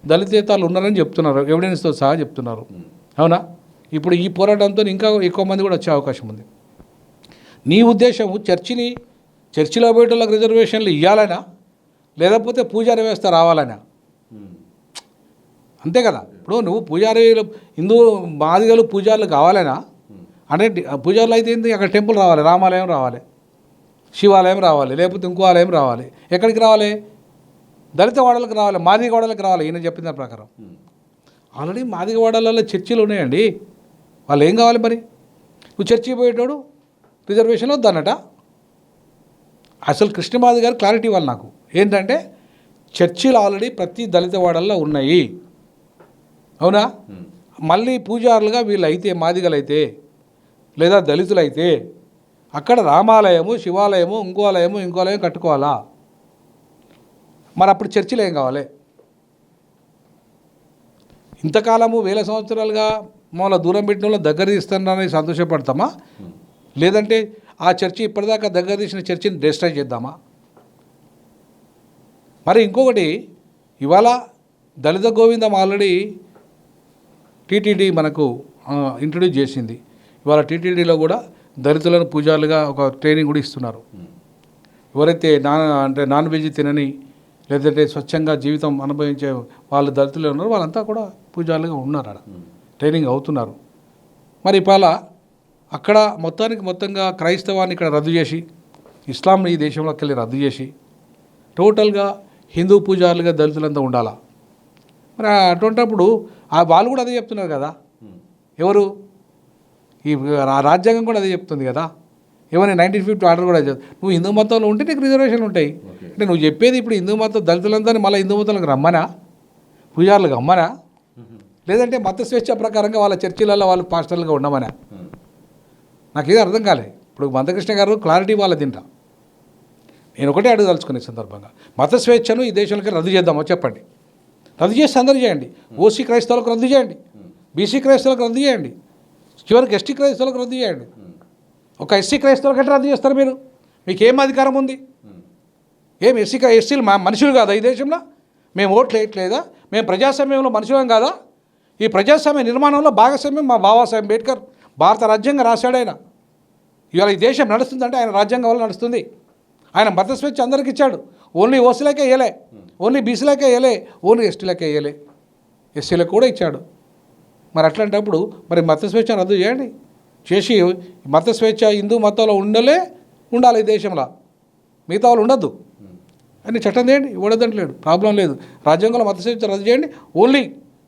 దళితేతరులు ఉన్నారని చెప్తున్నారు, ఎవిడెన్స్తో సహా చెప్తున్నారు. అవునా? ఇప్పుడు ఈ పోరాటంతో ఇంకా ఎక్కువ మంది కూడా వచ్చే అవకాశం ఉంది. నీ ఉద్దేశం చర్చిలో పోయేటోళ్ళకి రిజర్వేషన్లు ఇవ్వాలనా, లేకపోతే పూజారి వ్యవస్థ రావాలనా? అంతే కదా. ఇప్పుడు నువ్వు పూజారీలు హిందూ మాదిగలు పూజారులు కావాలనా అంటే పూజారులు అయితే ఏంటి, అక్కడ టెంపుల్ రావాలి, రామాలయం రావాలి, శివాలయం రావాలి, లేకపోతే ఇంకో ఆలయం రావాలి. ఎక్కడికి రావాలి? దళిత వాడలకు రావాలి, మాదిగ వాడలకు రావాలి. ఈయన చెప్పిన దాని ప్రకారం ఆల్రెడీ మాదిగ వాడలలో చర్చిలు ఉన్నాయండి. వాళ్ళు ఏం కావాలి మరి? నువ్వు చర్చికి పోయేటోడు రిజర్వేషన్లు వద్దన్నట. అసలు కృష్ణమాది గారు క్లారిటీ ఇవ్వాలి నాకు. ఏంటంటే చర్చిలు ఆల్రెడీ ప్రతి దళిత వాడల్లో ఉన్నాయి, అవునా? మళ్ళీ పూజారులుగా వీళ్ళు అయితే మాదిగలైతే లేదా దళితులైతే అక్కడ రామాలయము, శివాలయము, ఇంకో ఆలయం కట్టుకోవాలా? మరి అప్పుడు చర్చిలు ఏం కావాలి? ఇంతకాలము వేల సంవత్సరాలుగా మమ్మల్ని దూరం పెట్టిన వాళ్ళు దగ్గర తీస్తున్నారని సంతోషపడతామా? లేదంటే ఆ చర్చి ఇప్పటిదాకా దగ్గర తీసిన చర్చిని డిస్ట్రాయ్ చేద్దామా? మరి ఇంకొకటి, ఇవాళ దళిత గోవిందం ఆల్రెడీ టీటీడీ మనకు ఇంట్రడ్యూస్ చేసింది. ఇవాళ టీటీడీలో కూడా దళితులను పూజారులుగా ఒక ట్రైనింగ్ కూడా ఇస్తున్నారు. ఎవరైతే నాన్ వెజ్ తినని లేదంటే స్వచ్ఛంగా జీవితం అనుభవించే వాళ్ళు దళితులు ఉన్నారు, వాళ్ళంతా కూడా పూజారులుగా ఉన్నారు, అక్కడ ట్రైనింగ్ అవుతున్నారు. మరి ఇవాళ అక్కడ మొత్తంగా క్రైస్తవాన్ని ఇక్కడ రద్దు చేసి, ఇస్లాంని ఈ దేశంలోకి వెళ్ళి రద్దు చేసి టోటల్గా హిందూ పూజారులుగా దళితులంతా ఉండాలా? మరి అటువంటిప్పుడు వాళ్ళు కూడా అదే చెప్తున్నారు కదా. ఎవరు? ఈ రాజ్యాంగం కూడా అదే చెప్తుంది కదా. ఏమని 1950 ఆర్డర్ కూడా నువ్వు హిందూ మతంలో ఉంటే నీకు రిజర్వేషన్లు ఉంటాయి. అంటే నువ్వు చెప్పేది ఇప్పుడు హిందూ మతం దళితులందరినీ మళ్ళీ హిందూ మతంలోకి రమ్మనా? పూజారులకు అమ్మనా? లేదంటే మత స్వేచ్ఛ ప్రకారంగా వాళ్ళ చర్చిలలో వాళ్ళు పాస్టర్లుగా ఉండమనా? నాకేదో అర్థం కాలే. ఇప్పుడు మందకృష్ణ గారు క్లారిటీ వాళ్ళ తింటా. నేను ఒకటే అడగదలుచుకునే సందర్భంగా, మత స్వేచ్ఛను ఈ దేశానికి రద్దు చేద్దామో చెప్పండి. రద్దు చేసి అందరూ చేయండి. ఓసీ క్రైస్తవులకు రద్దు చేయండి, బీసీ క్రైస్తవులకు రద్దు చేయండి, చివరికి ఎస్టీ క్రైస్తవులకు రద్దు చేయండి. ఒక ఎస్సీ క్రైస్తవులకు ఎట్లా రద్దు చేస్తారు మీరు? మీకేం అధికారం ఉంది? ఏం ఎస్సీలు మనుషులు కాదా ఈ దేశంలో? మేము ఓట్లు వేయట్లేదా? మేము ప్రజాస్వామ్యంలో మనుషులం కాదా? ఈ ప్రజాస్వామ్య నిర్మాణంలో భాగస్వామ్యం మా బాబాసాహెబ్ అంబేద్కర్ భారత రాజ్యాంగం రాశాడు. ఆయన ఇవాళ ఈ దేశం నడుస్తుందంటే ఆయన రాజ్యాంగం వల్ల నడుస్తుంది. ఆయన మత స్వేచ్ఛ అందరికి ఇచ్చాడు. ఓన్లీ ఓసీలకే వేయలే, ఓన్లీ బీసీలకే వేయలే, ఓన్లీ ఎస్టీలకే వేయలే, ఎస్సీలకు కూడా ఇచ్చాడు. మరి అట్లాంటప్పుడు మరి మత స్వేచ్ఛ రద్దు చేయండి. చేసి మత స్వేచ్ఛ హిందూ మతంలో ఉండాలి ఈ దేశంలో, మిగతా వాళ్ళు ఉండద్దు అని చట్టం చేయండి. ఇవ్వడదంటలేడు, ప్రాబ్లం లేదు. రాజ్యాంగంలో మత స్వేచ్ఛ రద్దు చేయండి. ఓన్లీ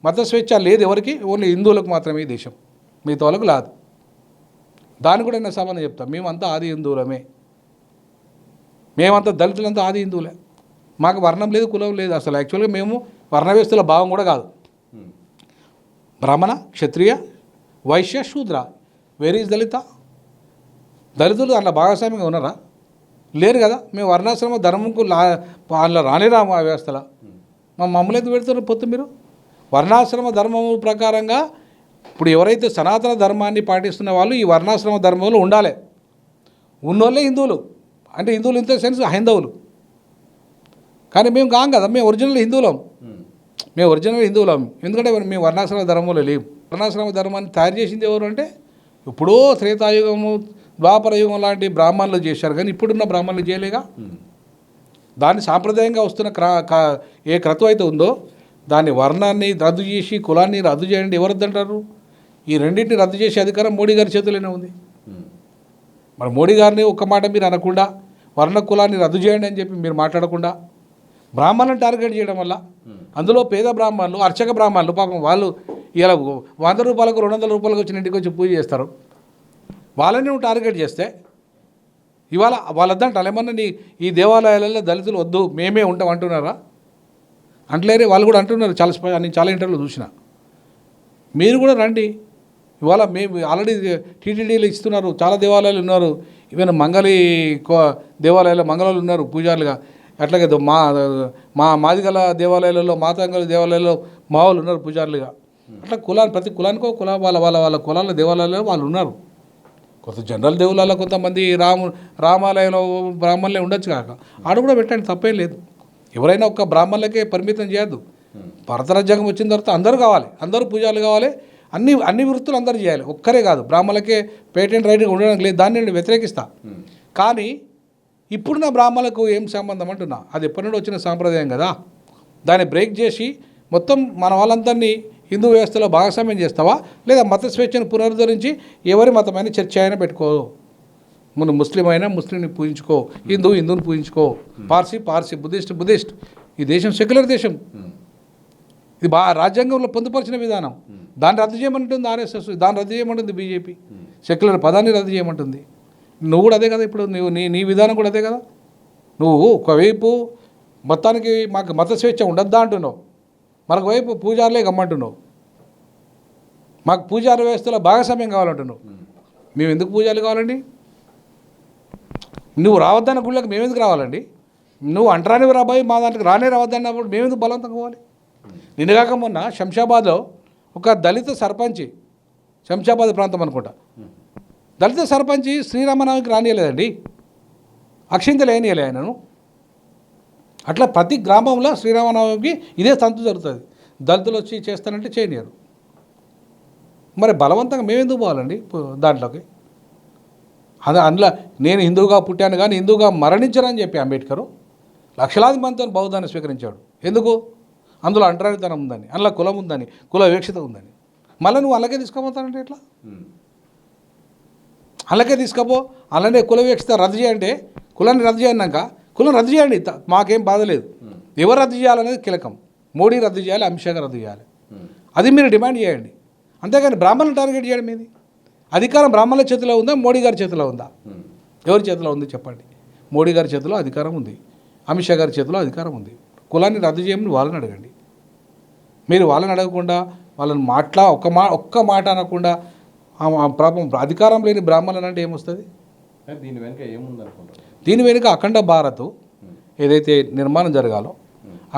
మత స్వేచ్ఛ లేదు ఎవరికి, ఓన్లీ హిందువులకు మాత్రమే ఈ దేశం, మిగతా వాళ్ళకు లేదు. దాన్ని కూడా నేను సమాధానం చెప్తాను. మేమంతా ఆది హిందువులమే, మేమంతా దళితులంతా ఆది హిందువులే. మాకు వర్ణం లేదు, కులం లేదు. అసలు యాక్చువల్గా మేము వర్ణవ్యవస్థల భాగం కూడా కాదు. బ్రాహ్మణ, క్షత్రియ, వైశ్య, శూద్ర, వేర్ ఈజ్ దళిత? దళితులు అందులో భాగస్వామ్యంగా ఉన్నారా? లేరు కదా. మేము వర్ణాశ్రమ ధర్మంకు అందులో రానిరాము ఆ వ్యవస్థలో. మమ్మల్ని ఎందుకు పెడుతున్నారు పొత్తు మీరు? వర్ణాశ్రమ ధర్మము ప్రకారంగా ఇప్పుడు ఎవరైతే సనాతన ధర్మాన్ని పాటిస్తున్న వాళ్ళు ఈ వర్ణాశ్రమ ధర్మంలో ఉండాలి. ఉన్నోళ్ళే హిందువులు, అంటే హిందువులు ఇన్ ద సెన్స్ హైందవులు. కానీ మేము కాం కదా, మేము ఒరిజినల్ హిందువులం. ఎందుకంటే మేము వర్ణాశ్రమ ధర్మంలో లేవు. వర్ణాశ్రమ ధర్మాన్ని తయారు చేసింది ఎవరు అంటే ఎప్పుడో త్రేతాయుగము, ద్వాపర యుగం లాంటి బ్రాహ్మణులు చేశారు, కానీ ఇప్పుడున్న బ్రాహ్మణులు చేయలేగా. దాన్ని సాంప్రదాయంగా వస్తున్న ఏ క్రతువు అయితే ఉందో దాన్ని వర్ణాన్ని రద్దు చేసి కులాన్ని రద్దు చేయండి ఎవరు వద్దంటారు? ఈ రెండింటిని రద్దు చేసే అధికారం మోడీ గారి చేతుల్లోనే ఉంది. మరి మోడీ గారిని ఒక్క మాట మీరు అనకుండా, వర్ణ కులాన్ని రద్దు చేయండి అని చెప్పి మీరు మాట్లాడకుండా బ్రాహ్మణులను టార్గెట్ చేయడం వల్ల, అందులో పేద బ్రాహ్మణులు, అర్చక బ్రాహ్మణులు, పాపం వాళ్ళు ఇలా 100 రూపాయలకు 200 రూపాయలకు వచ్చిన ఇంటికి వచ్చి పూజ చేస్తారు. వాళ్ళని నువ్వు టార్గెట్ చేస్తే ఇవాళ వాళ్ళొద్దంటారు. ఏమన్నా ఈ దేవాలయాలలో దళితులు వద్దు మేమే ఉంటాం అంటున్నారా? అంటలేరే, వాళ్ళు కూడా అంటున్నారు. నేను చాలా ఇంటర్వ్యూలో చూసిన. మీరు కూడా రండి. ఇవాళ మేము ఆల్రెడీ టీటీడీలు ఇస్తున్నారు, చాలా దేవాలయాలు ఉన్నారు. ఈవెన్ మంగళి దేవాలయాల్లో మంగళాలు ఉన్నారు పూజారులుగా. అట్లాగే మాదిగల దేవాలయాలలో, మాతంగల దేవాలయాల్లో మావులు ఉన్నారు పూజారులుగా. అట్లా ప్రతి కులానికో వాళ్ళ కులాల దేవాలయాల్లో వాళ్ళు ఉన్నారు. కొంత జనరల్ దేవుళ్ళలో కొంతమంది రామాలయంలో బ్రాహ్మణులే ఉండొచ్చు కాక ఆడ కూడా పెట్టండి, తప్పేం లేదు. ఎవరైనా ఒక్క బ్రాహ్మణులకే పరిమితం చేయొద్దు. భారత రాజ్యాంగం వచ్చిన తర్వాత అందరూ కావాలి, అందరూ పూజలు కావాలి, అన్ని వృత్తులు అందరూ చేయాలి. ఒక్కరే కాదు, బ్రాహ్మణులకే పేటెంట్ రైట్ ఉండడానికి లేదు, దాన్ని నేను వ్యతిరేకిస్తా. కానీ ఇప్పుడున్న బ్రాహ్మణులకు ఏం సంబంధం అంటున్నా? అది ఎప్పటి నుండి వచ్చిన సాంప్రదాయం కదా. దాన్ని బ్రేక్ చేసి మొత్తం మన వాళ్ళందరినీ హిందూ వ్యవస్థలో భాగస్వామ్యం చేస్తావా, లేదా మత స్వేచ్ఛను పునరుద్ధరించి ఎవరి మతమైన చర్చ అయినా పెట్టుకో. మనం ముస్లిం అయినా ముస్లింని పూజించుకో, హిందువుని పూజించుకో, పార్సీ, బుద్ధిస్ట్. ఈ దేశం సెక్యులర్ దేశం. ఇది రాజ్యాంగంలో పొందుపరిచిన విధానం. దాన్ని రద్దు చేయమంటుంది ఆర్ఎస్ఎస్, దాన్ని రద్దు చేయమంటుంది బీజేపీ. సెక్యులర్ పదాన్ని రద్దు చేయమంటుంది. నువ్వు కూడా అదే కదా. ఇప్పుడు నువ్వు నీ విధానం కూడా అదే కదా. నువ్వు ఒకవైపు మొత్తానికి మాకు మత స్వేచ్ఛ ఉండద్దా అంటున్నావు, మరొక వైపు పూజారులే గమ్మంటున్నావు. మాకు పూజారి వ్యవస్థలో భాగస్వామ్యం కావాలంటున్నావు. మేము ఎందుకు పూజారులు కావాలండి? నువ్వు రావద్దన్న గుళ్ళకి మేము ఎందుకు రావాలండి? నువ్వు అంటరాని రాబాయి మా దాంట్లోకి రానే రావద్దన్నప్పుడు మేమెందుకు బలవంతంగా పోవాలి? నిన్నగాక మొన్న శంషాబాద్లో ఒక దళిత సర్పంచి, శంషాబాద్ ప్రాంతం అనుకుంటా, దళిత సర్పంచి శ్రీరామనవమికి రానియలేదండి, అక్షింతలు వేయనియలే ఆయనను. అట్లా ప్రతి గ్రామంలో శ్రీరామనవమికి ఇదే తంతు జరుగుతుంది. దళితులు వచ్చి చేస్తానంటే చేయనియరు. మరి బలవంతంగా మేమెందుకు పోవాలండి దాంట్లోకి? అందులో నేను హిందువుగా పుట్టాను కానీ హిందువుగా మరణించనని చెప్పి అంబేద్కరు లక్షలాది మందితో బౌద్ధాన్ని స్వీకరించాడు. ఎందుకు? అందులో అంటరానితనం ఉందని, అందులో కులం ఉందని, కుల వివక్షత ఉందని. మళ్ళీ నువ్వు అలాగే తీసుకోపోతానంటే ఎట్లా? అలాగే తీసుకోపో, అలానే కుల వివక్షత రద్దు చేయంటే కులాన్ని రద్దు చేయన్నాక కులం రద్దు చేయండి, మాకేం బాధ లేదు. ఎవరు రద్దు చేయాలనేది కీలకం. మోడీ రద్దు చేయాలి, అమిత్ షా రద్దు చేయాలి, అది మీరు డిమాండ్ చేయండి. అంతేగాని బ్రాహ్మణులు టార్గెట్ చేయడం మీది. అధికారం బ్రాహ్మణుల చేతిలో ఉందా, మోడీ గారి చేతిలో ఉందా? ఎవరి చేతిలో ఉంది చెప్పండి? మోడీ గారి చేతిలో అధికారం ఉంది, అమిత్ షా గారి చేతిలో అధికారం ఉంది. కులాన్ని రద్దు చేయమని వాళ్ళని అడగండి. మీరు వాళ్ళని అడగకుండా, వాళ్ళని ఒక్క మాట అనకుండా పాపం అధికారం లేని బ్రాహ్మణులు అంటే ఏమొస్తుంది? దీని వెనుక ఏముంది అనుకుంటారు? దీని వెనుక అఖండ భారత్ ఏదైతే నిర్మాణం జరగాలో,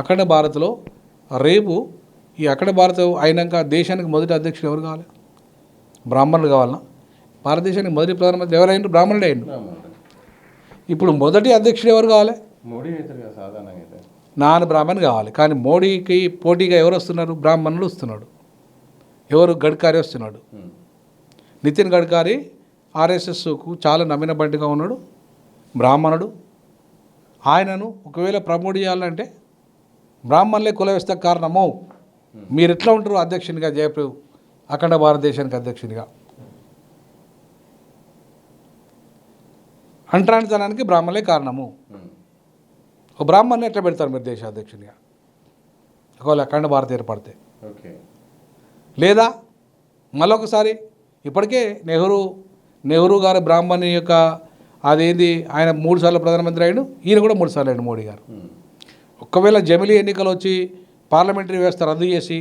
అఖండ భారత్లో రేపు ఈ అఖండ భారత్ అయినాక దేశానికి మొదటి అధ్యక్షుడు ఎవరు కావాలి? బ్రాహ్మణులు కావాలన్నా? భారతదేశానికి మొదటి ప్రధానమంత్రి ఎవరైనా బ్రాహ్మణుడే అయ్యిండు. ఇప్పుడు మొదటి అధ్యక్షుడు ఎవరు కావాలి? మోడీ అవుతారు కదా సాధారణంగా అయితే. నాన్ బ్రాహ్మణ్ కావాలి. కానీ మోడీకి పోటీగా ఎవరు వస్తున్నారు? బ్రాహ్మణులు వస్తున్నాడు. ఎవరు? గడ్కరీ వస్తున్నాడు. నితిన్ గడ్కరీ ఆర్ఎస్ఎస్కు చాలా నమ్మిన బండిగా ఉన్నాడు, బ్రాహ్మణుడు. ఆయనను ఒకవేళ ప్రమోట్ చేయాలంటే బ్రాహ్మణులే కుల వ్యవస్థకు కారణమో మీరు ఎట్లా ఉంటారు అధ్యక్షునిగా? జయప్రభు అఖండ భారతదేశానికి అధ్యక్షునిగా అంటరానితనానికి బ్రాహ్మణులే కారణము. ఒక బ్రాహ్మణ్ని ఎట్లా పెడతారు మీరు దేశ అధ్యక్షునిగా ఒకవేళ అఖండ భారత్ ఏర్పడితే? లేదా మళ్ళొకసారి ఇప్పటికే నెహ్రూ గారు బ్రాహ్మణి యొక్క అదేంది, ఆయన 3 సార్లు ప్రధానమంత్రి అయ్యాడు, ఈయన కూడా 3 సార్లు అయ్యాడు మోడీ గారు. ఒకవేళ జమిలీ ఎన్నికలు వచ్చి పార్లమెంటరీ వ్యవస్థ రద్దు చేసి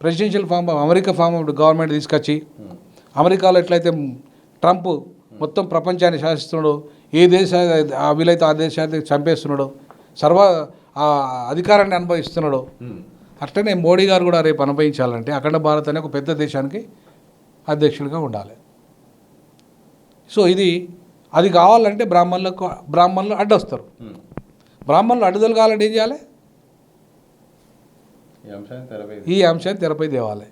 presidential America form of government తీసుకొచ్చి అమెరికాలో ఎట్లయితే ట్రంప్ మొత్తం ప్రపంచాన్ని శాసిస్తున్నాడు, ఏ దేశ వీలైతే ఆ దేశాన్ని చంపేస్తున్నాడు, అధికారాన్ని అనుభవిస్తున్నాడు, అట్లనే మోడీ గారు కూడా రేపు అనుభవించాలంటే అఖండ భారత్ అనే ఒక పెద్ద దేశానికి అధ్యక్షుడిగా ఉండాలి. సో అది కావాలంటే బ్రాహ్మణులు అడ్డొస్తారు. బ్రాహ్మణులు అడ్డుదల కావాలంటే ఏం చేయాలి? ఈ అంశాన్ని తెరపై తేవాలి.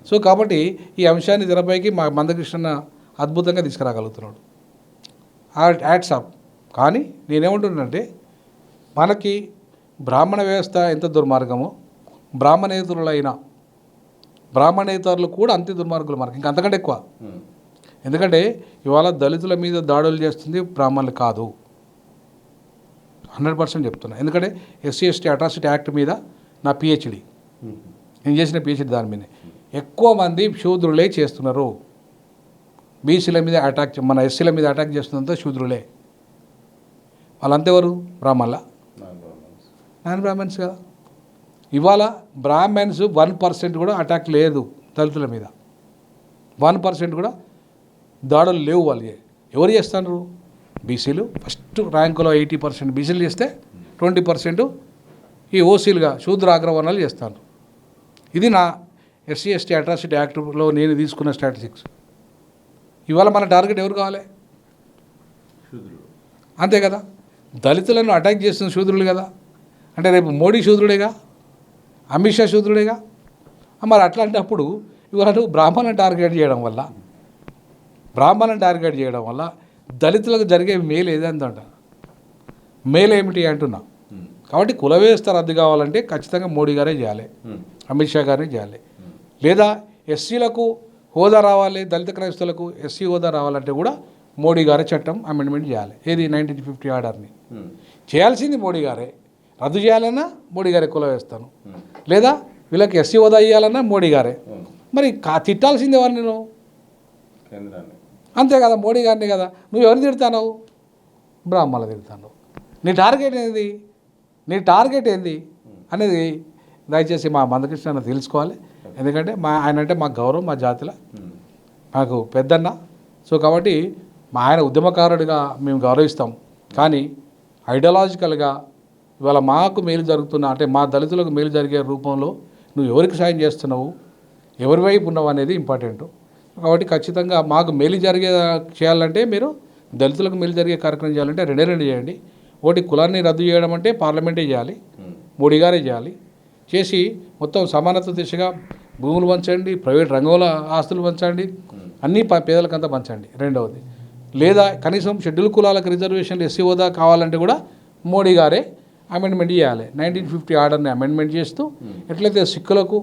సో కాబట్టి ఈ అంశాన్ని తెరపైకి మా మందకృష్ణ అద్భుతంగా తీసుకురాగలుగుతున్నాడు. Ads of. కానీ నేనేమంటున్నానంటే మనకి బ్రాహ్మణ వ్యవస్థ ఎంత దుర్మార్గమో బ్రాహ్మణేతరులు కూడా అంతే దుర్మార్గులు మనకి, ఇంకా అంతకంటే ఎక్కువ. ఎందుకంటే ఇవాళ దళితుల మీద దాడులు చేస్తుంది బ్రాహ్మణులు కాదు, 100% చెప్తున్నా. ఎందుకంటే SC/ST అట్రాసిటీ యాక్ట్ మీద నా PhD, నేను చేసిన PhD దాని మీద. ఎక్కువ మంది శూద్రులే చేస్తున్నారు. బీసీల మీద మన ఎస్సీల మీద అటాక్ చేస్తున్నంత శూద్రులే. వాళ్ళంతెవరు? బ్రాహ్మణుల? నాన్ బ్రాహ్మణ్స్ కదా. ఇవాళ బ్రాహ్మణ్స్ 1% కూడా అటాక్ లేదు దళితుల మీద, 1% కూడా దాడులు లేవు. వాళ్ళు ఎవరు చేస్తున్నారు? బీసీలు. ఫస్ట్ ర్యాంకులో 80% బీసీలు చేస్తే 20% ఈ ఓసీలుగా శూద్ర అగ్రవర్ణాలు చేస్తాను. ఇది నా SC/ST అట్రాసిటీ యాక్ట్లో నేను తీసుకున్న స్టాటిస్టిక్స్. ఇవాళ మన టార్గెట్ ఎవరు కావాలి? అంతే కదా. దళితులను అటాక్ చేస్తున్న శూద్రులు కదా. అంటే రేపు మోడీ శూద్రుడేగా, అమిత్ షా శూద్రుడేగా. మరి అట్లాంటప్పుడు ఇవాళ బ్రాహ్మణులను టార్గెట్ చేయడం వల్ల దళితులకు జరిగే మేలు ఏదంట? మేలు ఏమిటి అంటున్నా. కాబట్టి కుల వ్యవస్థ రద్దు కావాలంటే ఖచ్చితంగా మోడీ గారే చేయాలి, అమిత్ షా గారే చేయాలి. లేదా ఎస్సీలకు హోదా రావాలి, దళిత క్రైస్తవులకు SC హోదా రావాలంటే కూడా మోడీ గారే చట్టం అమెండ్మెంట్ చేయాలి. ఏది 1950 ఆర్డర్ని చేయాల్సింది మోడీ గారే. రద్దు చేయాలన్నా మోడీ గారే కుల వ్యవస్థను, లేదా వీళ్ళకి SC హోదా ఇవ్వాలన్నా మోడీ గారే. మరి తిట్టాల్సింది ఎవరిని? నువ్వు అంతే కదా, మోడీ గారిని కదా. నువ్వు ఎవరిని తిడతావు? బ్రాహ్మణులు తిడతావు. నీ టార్గెట్ ఏంది అనేది దయచేసి మా మందకృష్ణ తెలుసుకోవాలి. ఎందుకంటే ఆయన అంటే మాకు గౌరవం, మా జాతిలో మాకు పెద్దన్న. సో కాబట్టి ఆయన ఉద్యమకారుడిగా మేము గౌరవిస్తాం. కానీ ఐడియాలజికల్గా ఇవాళ మాకు మేలు జరుగుతున్నా అంటే మా దళితులకు మేలు జరిగే రూపంలో నువ్వు ఎవరికి సాయం చేస్తున్నావు, ఎవరి వైపు ఉన్నావు అనేది ఇంపార్టెంట్. కాబట్టి ఖచ్చితంగా మాకు మేలు చేయాలంటే మీరు దళితులకు మేలు జరిగే కార్యక్రమం చేయాలంటే రెండు చేయండి. ఒకటి కులాన్ని రద్దు చేయడం అంటే పార్లమెంటే చేయాలి, మోడీ గారే చేయాలి. చేసి మొత్తం సమానత దిశగా భూములు పంచండి, ప్రైవేట్ రంగంలో ఆస్తులు పంచండి, అన్నీ పేదలకంతా పంచండి. రెండవది, లేదా కనీసం షెడ్యూల్ కులాలకు రిజర్వేషన్లు ఎస్సీ హోదా కావాలంటే కూడా మోడీ గారే అమెండ్మెంట్ చేయాలి. 1950 ఆర్డర్ని అమెండ్మెంట్ చేస్తూ ఎట్లయితే సిక్కులకు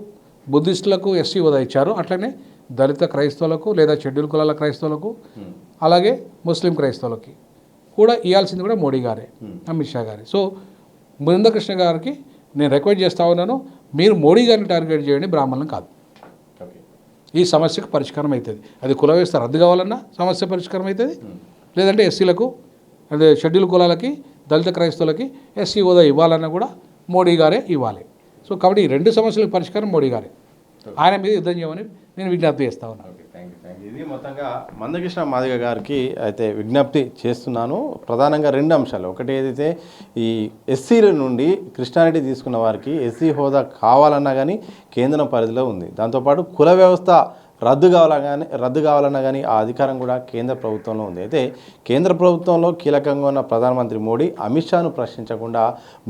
బుద్ధిస్టులకు ఎస్సీ హోదా ఇచ్చారో అట్లనే దళిత క్రైస్తవులకు లేదా షెడ్యూల్ కులాల క్రైస్తవులకు అలాగే ముస్లిం క్రైస్తవులకి కూడా ఇవ్వాల్సింది కూడా మోడీ గారే, అమిత్ షా గారే. సో బృందకృష్ణ గారికి నేను రిక్వెస్ట్ చేస్తా ఉన్నాను, మీరు మోడీ గారిని టార్గెట్ చేయండి, బ్రాహ్మణులను కాదు. ఈ సమస్యకు పరిష్కారం అవుతుంది. అది కుల వ్యవస్థ రద్దు కావాలన్నా సమస్య పరిష్కారం అవుతుంది, లేదంటే ఎస్సీలకు అదే షెడ్యూల్ కులాలకి దళిత క్రైస్తవులకి ఎస్సీ హోదా ఇవ్వాలన్నా కూడా మోడీ గారే ఇవ్వాలి. సో కాబట్టి ఈ రెండు సమస్యలకు పరిష్కారం మోడీ గారే. ఆయన మీద యుద్ధం చేయమని నేను విజ్ఞప్తి చేస్తా ఉన్నాను. ఇది మొత్తంగా మందకృష్ణ మాదిగ గారికి అయితే విజ్ఞప్తి చేస్తున్నాను. ప్రధానంగా రెండు అంశాలు. ఒకటి ఏదైతే ఈ ఎస్సీల నుండి క్రిస్టియానిటీ తీసుకున్న వారికి ఎస్సీ హోదా కావాలన్నా కానీ కేంద్రం పరిధిలో ఉంది. దాంతోపాటు కుల వ్యవస్థ రద్దు కావాలన్నా కానీ ఆ అధికారం కూడా కేంద్ర ప్రభుత్వంలో ఉంది. అయితే కేంద్ర ప్రభుత్వంలో కీలకంగా ఉన్న ప్రధానమంత్రి మోడీ అమిత్ షాను ప్రశ్నించకుండా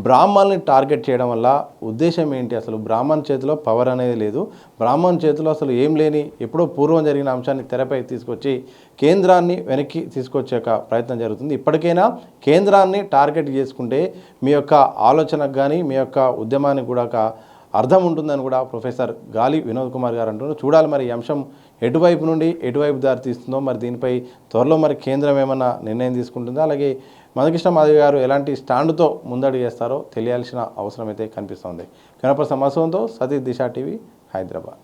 బ్రాహ్మణుల్ని టార్గెట్ చేయడం వల్ల ఉద్దేశం ఏంటి? అసలు బ్రాహ్మణ్ చేతిలో పవర్ అనేది లేదు, బ్రాహ్మణ్ చేతిలో అసలు ఏం లేని ఎప్పుడో పూర్వం జరిగిన అంశాన్ని తెరపై తీసుకొచ్చి కేంద్రాన్ని వెనక్కి తీసుకొచ్చే ప్రయత్నం జరుగుతుంది. ఇప్పటికైనా కేంద్రాన్ని టార్గెట్ చేసుకుంటే మీ యొక్క ఆలోచనకు కానీ మీ యొక్క ఉద్యమానికి కూడా అర్థం ఉంటుందని కూడా ప్రొఫెసర్ గాలి వినోద్ కుమార్ గారు అంటున్నారు. చూడాలి మరి ఈ అంశం ఎటువైపు నుండి ఎటువైపు దారి తీస్తుందో. మరి దీనిపై త్వరలో మరి కేంద్రం ఏమన్నా నిర్ణయం తీసుకుంటుందో, అలాగే మందకృష్ణ మాదిగ గారు ఎలాంటి స్టాండ్తో ముందడుగు చేస్తారో తెలియాల్సిన అవసరం అయితే కనిపిస్తోంది. కెమెరా పర్సన్ మసూన్తో సతీష్, దిశ టీవీ, హైదరాబాద్.